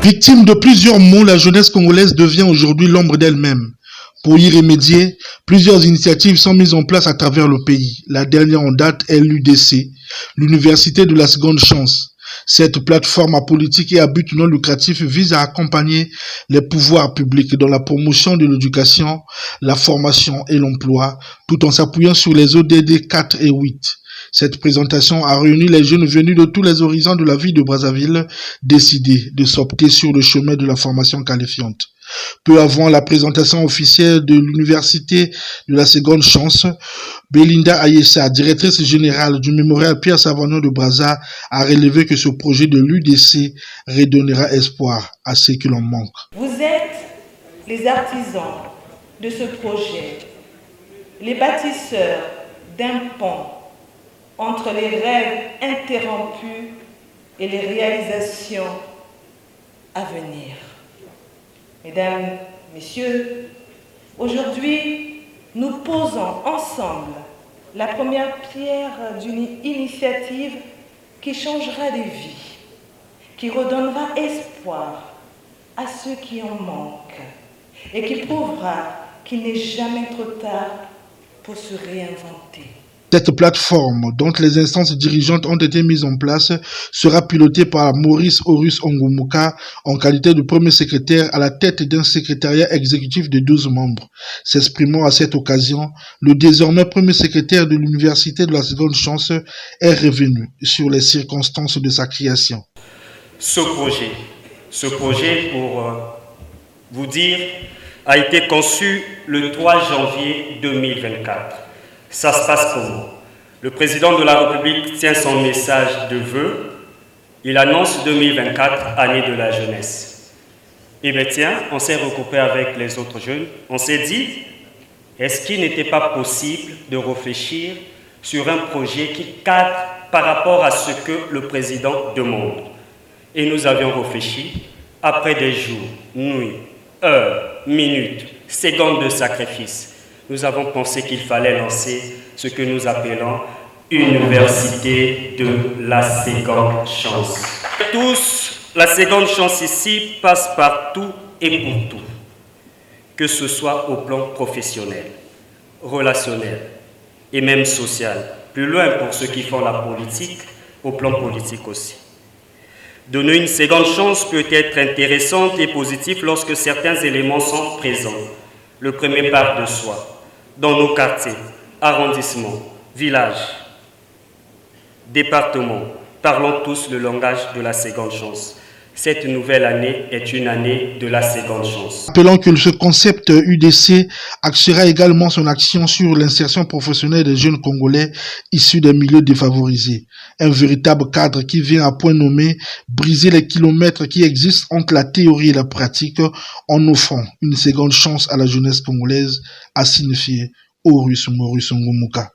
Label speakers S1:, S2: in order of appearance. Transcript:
S1: Victime de plusieurs maux, la jeunesse congolaise devient aujourd'hui l'ombre d'elle-même. Pour y remédier, plusieurs initiatives sont mises en place à travers le pays. La dernière en date est l'UDC, l'Université de la Seconde Chance. Cette plateforme apolitique et à but non lucratif vise à accompagner les pouvoirs publics dans la promotion de l'éducation, la formation et l'emploi, tout en s'appuyant sur les ODD 4 et 8. Cette présentation a réuni les jeunes venus de tous les horizons de la ville de Brazzaville, décidés de s'opter sur le chemin de la formation qualifiante. Peu avant la présentation officielle de l'Université de la Seconde Chance, Belinda Ayessa, directrice générale du mémorial Pierre Savagnin de Brazza, a relevé que ce projet de l'UDC redonnera espoir à ceux qui l'en manquent.
S2: Vous êtes les artisans de ce projet, les bâtisseurs d'un pont entre les rêves interrompus et les réalisations à venir. Mesdames, Messieurs, aujourd'hui, nous posons ensemble la première pierre d'une initiative qui changera des vies, qui redonnera espoir à ceux qui en manquent et qui prouvera qu'il n'est jamais trop tard pour se réinventer.
S1: Cette plateforme, dont les instances dirigeantes ont été mises en place, sera pilotée par Maurice Horus Ongumuka en qualité de premier secrétaire à la tête d'un secrétariat exécutif de 12 membres. S'exprimant à cette occasion, le désormais premier secrétaire de l'Université de la Seconde Chance est revenu sur les circonstances de sa création.
S3: Ce projet, pour vous dire, a été conçu le 3 janvier 2024. Ça se passe comment? Le président de la République tient son message de vœux. Il annonce 2024, année de la jeunesse. Et bien tiens, on s'est regroupé avec les autres jeunes. On s'est dit, est-ce qu'il n'était pas possible de réfléchir sur un projet qui cadre par rapport à ce que le président demande? Et nous avions réfléchi, après des jours, nuits, heures, minutes, secondes de sacrifice, nous avons pensé qu'il fallait lancer ce que nous appelons Université de la Seconde Chance. Tous, la seconde chance ici passe par tout et pour tout, que ce soit au plan professionnel, relationnel et même social. Plus loin pour ceux qui font la politique, au plan politique aussi. Donner une seconde chance peut être intéressante et positive lorsque certains éléments sont présents. Le premier part de soi, dans nos quartiers, arrondissements, villages, départements, parlons tous le langage de la seconde chance. Cette nouvelle année est une année de la seconde chance.
S1: Rappelons que ce concept UDC axera également son action sur l'insertion professionnelle des jeunes Congolais issus des milieux défavorisés. Un véritable cadre qui vient à point nommé briser les kilomètres qui existent entre la théorie et la pratique en offrant une seconde chance à la jeunesse congolaise, a signifié Horus Ongumuka.